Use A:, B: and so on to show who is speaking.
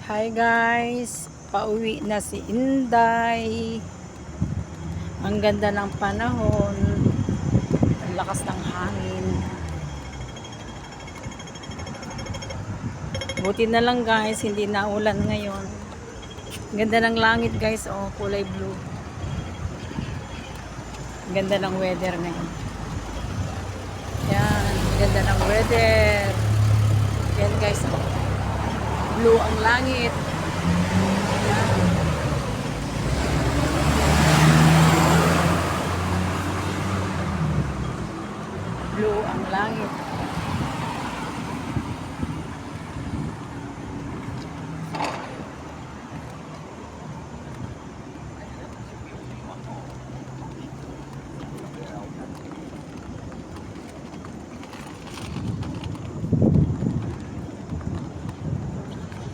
A: Hi guys, pauwi na si Inday. Ang ganda ng panahon, ang lakas ng hangin. Buti na lang guys, hindi na ulan ngayon. Ang ganda ng langit guys, oh, kulay blue. Ang ganda ng weather ngayon. Yan, ang ganda ng weather. Yan guys, oh. Blue ang langit. Yan.